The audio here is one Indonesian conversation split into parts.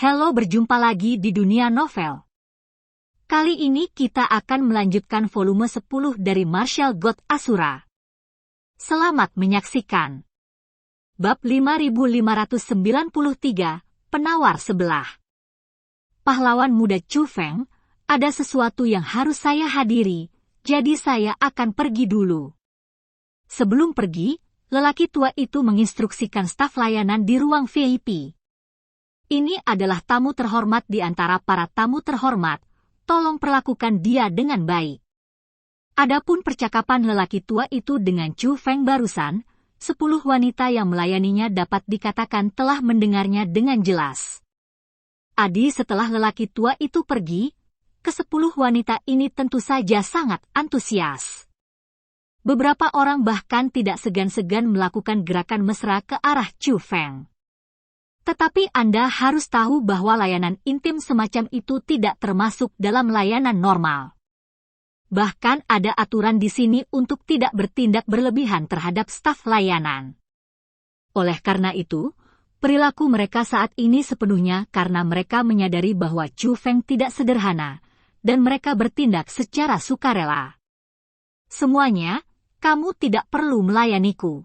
Halo, berjumpa lagi di dunia novel. Kali ini kita akan melanjutkan volume 10 dari Martial God Asura. Selamat menyaksikan. Bab 5593, Penawar Sebelah. Pahlawan muda Chu Feng, ada sesuatu yang harus saya hadiri, jadi saya akan pergi dulu. Sebelum pergi, lelaki tua itu menginstruksikan staf layanan di ruang VIP. Ini adalah tamu terhormat di antara para tamu terhormat, tolong perlakukan dia dengan baik. Adapun percakapan lelaki tua itu dengan Chu Feng barusan, 10 wanita yang melayaninya dapat dikatakan telah mendengarnya dengan jelas. Setelah lelaki tua itu pergi, ke-10 wanita ini tentu saja sangat antusias. Beberapa orang bahkan tidak segan-segan melakukan gerakan mesra ke arah Chu Feng. Tetapi Anda harus tahu bahwa layanan intim semacam itu tidak termasuk dalam layanan normal. Bahkan ada aturan di sini untuk tidak bertindak berlebihan terhadap staf layanan. Oleh karena itu, perilaku mereka saat ini sepenuhnya karena mereka menyadari bahwa Chu Feng tidak sederhana, dan mereka bertindak secara sukarela. Semuanya, kamu tidak perlu melayaniku.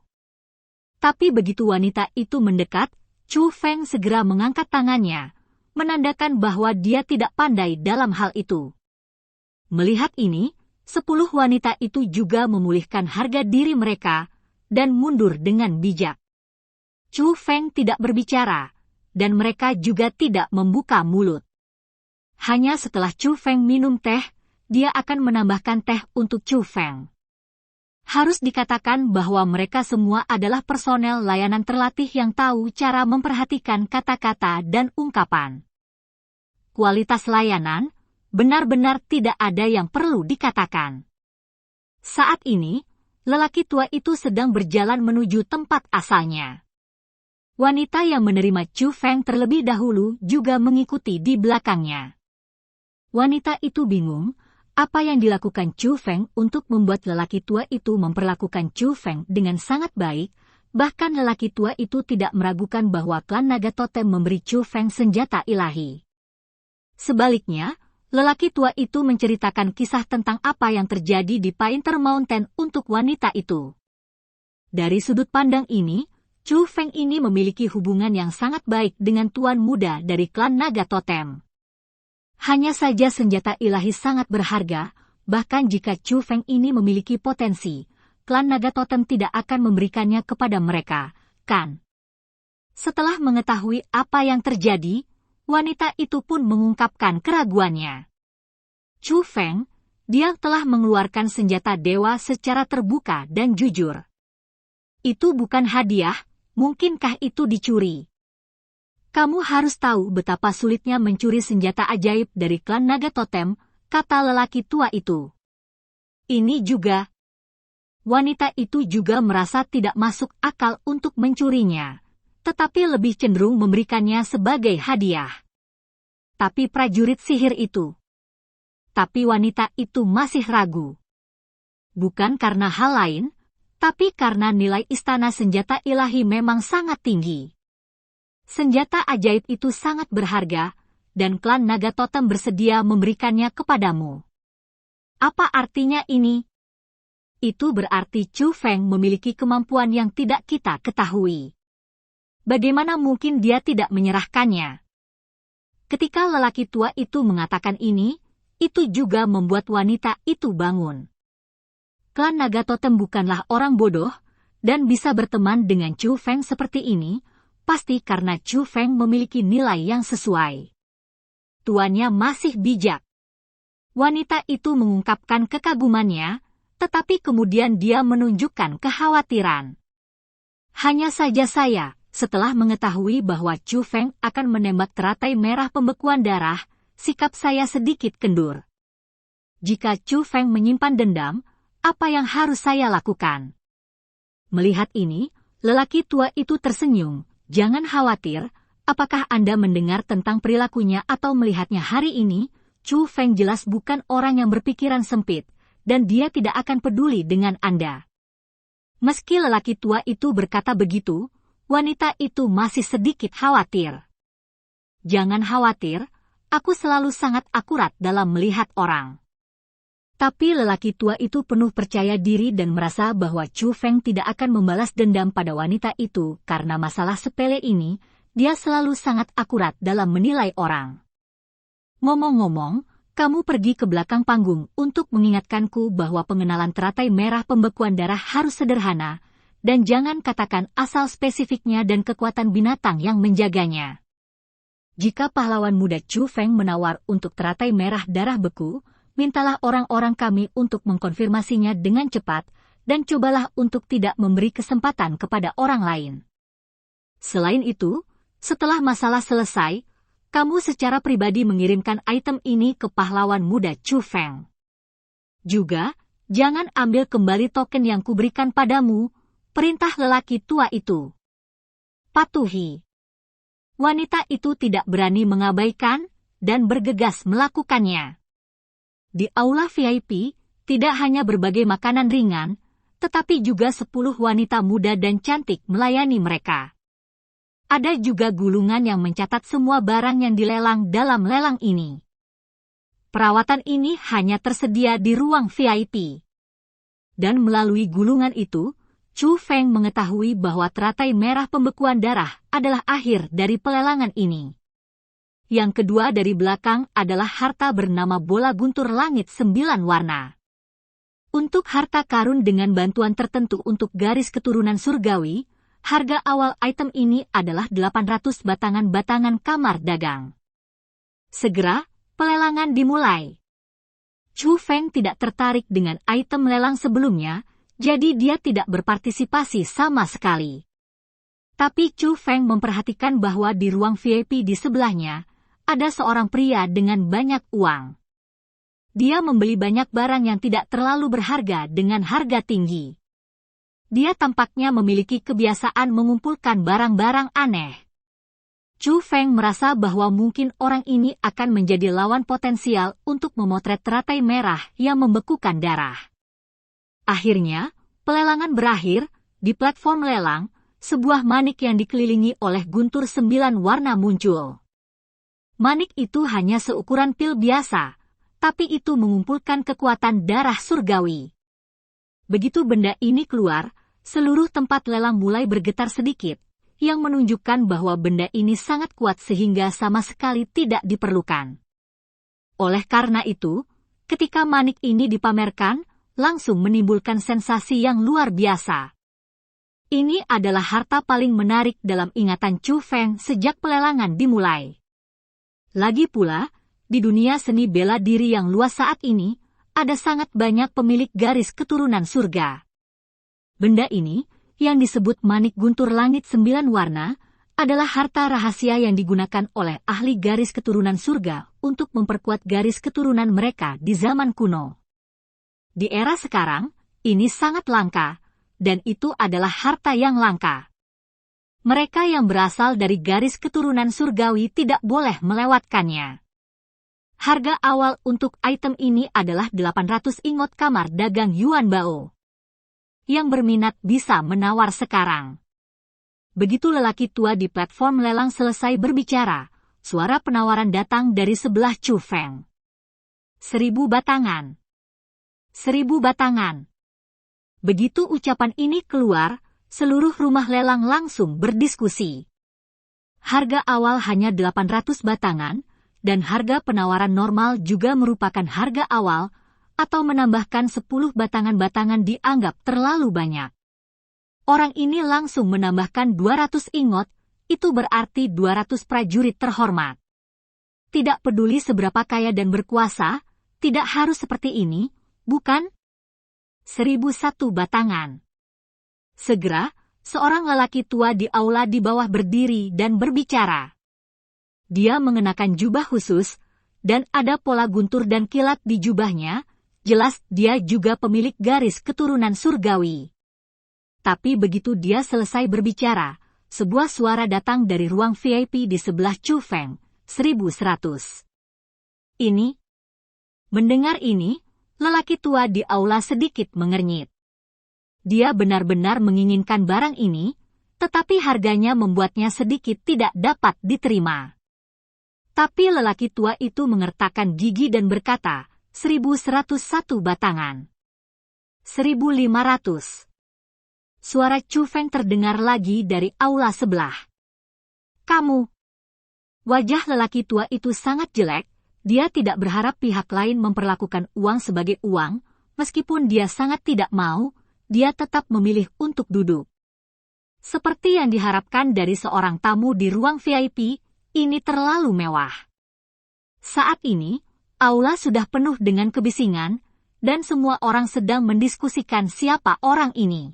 Tapi begitu wanita itu mendekat, Chu Feng segera mengangkat tangannya, menandakan bahwa dia tidak pandai dalam hal itu. Melihat ini, 10 wanita itu juga memulihkan harga diri mereka, dan mundur dengan bijak. Chu Feng tidak berbicara, dan mereka juga tidak membuka mulut. Hanya setelah Chu Feng minum teh, dia akan menambahkan teh untuk Chu Feng. Harus dikatakan bahwa mereka semua adalah personel layanan terlatih yang tahu cara memperhatikan kata-kata dan ungkapan. Kualitas layanan, benar-benar tidak ada yang perlu dikatakan. Saat ini, lelaki tua itu sedang berjalan menuju tempat asalnya. Wanita yang menerima Chu Feng terlebih dahulu juga mengikuti di belakangnya. Wanita itu bingung, apa yang dilakukan Chu Feng untuk membuat lelaki tua itu memperlakukan Chu Feng dengan sangat baik, bahkan lelaki tua itu tidak meragukan bahwa klan Naga Totem memberi Chu Feng senjata ilahi. Sebaliknya, lelaki tua itu menceritakan kisah tentang apa yang terjadi di Painter Mountain untuk wanita itu. Dari sudut pandang ini, Chu Feng ini memiliki hubungan yang sangat baik dengan tuan muda dari klan Naga Totem. Hanya saja senjata ilahi sangat berharga, bahkan jika Chu Feng ini memiliki potensi, klan Naga Totem tidak akan memberikannya kepada mereka, kan? Setelah mengetahui apa yang terjadi, wanita itu pun mengungkapkan keraguannya. Chu Feng, dia telah mengeluarkan senjata dewa secara terbuka dan jujur. Itu bukan hadiah, mungkinkah itu dicuri? Kamu harus tahu betapa sulitnya mencuri senjata ajaib dari klan Naga Totem, kata lelaki tua itu. Ini juga. Wanita itu juga merasa tidak masuk akal untuk mencurinya, tetapi lebih cenderung memberikannya sebagai hadiah. Tapi prajurit sihir itu. Tapi wanita itu masih ragu. Bukan karena hal lain, tapi karena nilai istana senjata ilahi memang sangat tinggi. Senjata ajaib itu sangat berharga, dan klan Naga Totem bersedia memberikannya kepadamu. Apa artinya ini? Itu berarti Chu Feng memiliki kemampuan yang tidak kita ketahui. Bagaimana mungkin dia tidak menyerahkannya? Ketika lelaki tua itu mengatakan ini, itu juga membuat wanita itu bangun. Klan Naga Totem bukanlah orang bodoh, dan bisa berteman dengan Chu Feng seperti ini, pasti karena Chu Feng memiliki nilai yang sesuai. Tuannya masih bijak. Wanita itu mengungkapkan kekagumannya, tetapi kemudian dia menunjukkan kekhawatiran. Hanya saja saya, setelah mengetahui bahwa Chu Feng akan menembak teratai merah pembekuan darah, sikap saya sedikit kendur. Jika Chu Feng menyimpan dendam, apa yang harus saya lakukan? Melihat ini, lelaki tua itu tersenyum. Jangan khawatir, apakah Anda mendengar tentang perilakunya atau melihatnya hari ini? Chu Feng jelas bukan orang yang berpikiran sempit, dan dia tidak akan peduli dengan Anda. Meski lelaki tua itu berkata begitu, wanita itu masih sedikit khawatir. Jangan khawatir, aku selalu sangat akurat dalam melihat orang. Tapi lelaki tua itu penuh percaya diri dan merasa bahwa Chu Feng tidak akan membalas dendam pada wanita itu karena masalah sepele ini, dia selalu sangat akurat dalam menilai orang. Ngomong-ngomong, kamu pergi ke belakang panggung untuk mengingatkanku bahwa pengenalan teratai merah pembekuan darah harus sederhana, dan jangan katakan asal spesifiknya dan kekuatan binatang yang menjaganya. Jika pahlawan muda Chu Feng menawar untuk teratai merah darah beku, mintalah orang-orang kami untuk mengkonfirmasinya dengan cepat, dan cobalah untuk tidak memberi kesempatan kepada orang lain. Selain itu, setelah masalah selesai, kamu secara pribadi mengirimkan item ini ke pahlawan muda Chu Feng. Juga, jangan ambil kembali token yang kuberikan padamu, perintah lelaki tua itu. Patuhi. Wanita itu tidak berani mengabaikan, dan bergegas melakukannya. Di aula VIP, tidak hanya berbagai makanan ringan, tetapi juga 10 wanita muda dan cantik melayani mereka. Ada juga gulungan yang mencatat semua barang yang dilelang dalam lelang ini. Perawatan ini hanya tersedia di ruang VIP. Dan melalui gulungan itu, Chu Feng mengetahui bahwa teratai merah pembekuan darah adalah akhir dari pelelangan ini. Yang kedua dari belakang adalah harta bernama bola guntur langit 9 warna. Untuk harta karun dengan bantuan tertentu untuk garis keturunan surgawi, harga awal item ini adalah 800 batangan-batangan kamar dagang. Segera, pelelangan dimulai. Chu Feng tidak tertarik dengan item lelang sebelumnya, jadi dia tidak berpartisipasi sama sekali. Tapi Chu Feng memperhatikan bahwa di ruang VIP di sebelahnya, ada seorang pria dengan banyak uang. Dia membeli banyak barang yang tidak terlalu berharga dengan harga tinggi. Dia tampaknya memiliki kebiasaan mengumpulkan barang-barang aneh. Chu Feng merasa bahwa mungkin orang ini akan menjadi lawan potensial untuk memotret teratai merah yang membekukan darah. Akhirnya, pelelangan berakhir. Di platform lelang, sebuah manik yang dikelilingi oleh guntur 9 warna muncul. Manik itu hanya seukuran pil biasa, tapi itu mengumpulkan kekuatan darah surgawi. Begitu benda ini keluar, seluruh tempat lelang mulai bergetar sedikit, yang menunjukkan bahwa benda ini sangat kuat sehingga sama sekali tidak diperlukan. Oleh karena itu, ketika manik ini dipamerkan, langsung menimbulkan sensasi yang luar biasa. Ini adalah harta paling menarik dalam ingatan Chu Feng sejak pelelangan dimulai. Lagi pula, di dunia seni bela diri yang luas saat ini, ada sangat banyak pemilik garis keturunan surga. Benda ini, yang disebut manik guntur langit 9 warna, adalah harta rahasia yang digunakan oleh ahli garis keturunan surga untuk memperkuat garis keturunan mereka di zaman kuno. Di era sekarang, ini sangat langka, dan itu adalah harta yang langka. Mereka yang berasal dari garis keturunan surgawi tidak boleh melewatkannya. Harga awal untuk item ini adalah 800 ingot kamar dagang Yuan Bao. Yang berminat bisa menawar sekarang. Begitu lelaki tua di platform lelang selesai berbicara, suara penawaran datang dari sebelah Chu Feng. 1000 batangan. 1000 batangan. Begitu ucapan ini keluar, seluruh rumah lelang langsung berdiskusi. Harga awal hanya 800 batangan, dan harga penawaran normal juga merupakan harga awal, atau menambahkan 10 batangan-batangan dianggap terlalu banyak. Orang ini langsung menambahkan 200 ingot, itu berarti 200 prajurit terhormat. Tidak peduli seberapa kaya dan berkuasa, tidak harus seperti ini, bukan? 1001 batangan. Segera, seorang lelaki tua di aula di bawah berdiri dan berbicara. Dia mengenakan jubah khusus, dan ada pola guntur dan kilat di jubahnya, jelas dia juga pemilik garis keturunan surgawi. Tapi begitu dia selesai berbicara, sebuah suara datang dari ruang VIP di sebelah Chu Feng, 1100. Ini? Mendengar ini, lelaki tua di aula sedikit mengernyit. Dia benar-benar menginginkan barang ini, tetapi harganya membuatnya sedikit tidak dapat diterima. Tapi lelaki tua itu mengertakkan gigi dan berkata, 1101 batangan. 1500. Suara Chu Feng terdengar lagi dari aula sebelah. Kamu. Wajah lelaki tua itu sangat jelek, dia tidak berharap pihak lain memperlakukan uang sebagai uang, meskipun dia sangat tidak mau, dia tetap memilih untuk duduk. Seperti yang diharapkan dari seorang tamu di ruang VIP, ini terlalu mewah. Saat ini, aula sudah penuh dengan kebisingan, dan semua orang sedang mendiskusikan siapa orang ini.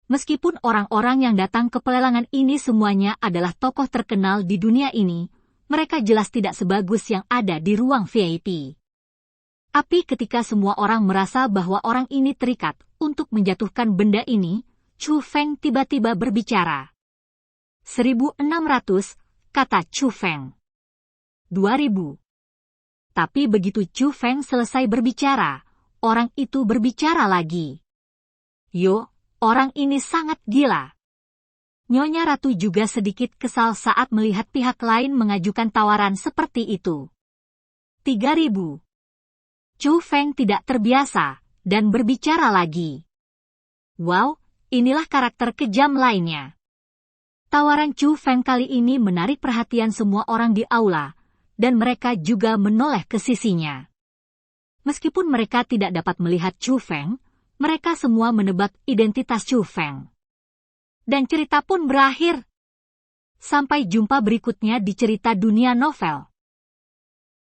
Meskipun orang-orang yang datang ke pelelangan ini semuanya adalah tokoh terkenal di dunia ini, mereka jelas tidak sebagus yang ada di ruang VIP. Tapi ketika semua orang merasa bahwa orang ini terikat untuk menjatuhkan benda ini, Chu Feng tiba-tiba berbicara. 1600, kata Chu Feng. 2000. Tapi begitu Chu Feng selesai berbicara, orang itu berbicara lagi. Yo, orang ini sangat gila. Nyonya Ratu juga sedikit kesal saat melihat pihak lain mengajukan tawaran seperti itu. 3000. Chu Feng tidak terbiasa, dan berbicara lagi. Wow, inilah karakter kejam lainnya. Tawaran Chu Feng kali ini menarik perhatian semua orang di aula, dan mereka juga menoleh ke sisinya. Meskipun mereka tidak dapat melihat Chu Feng, mereka semua menebak identitas Chu Feng. Dan cerita pun berakhir. Sampai jumpa berikutnya di cerita dunia novel.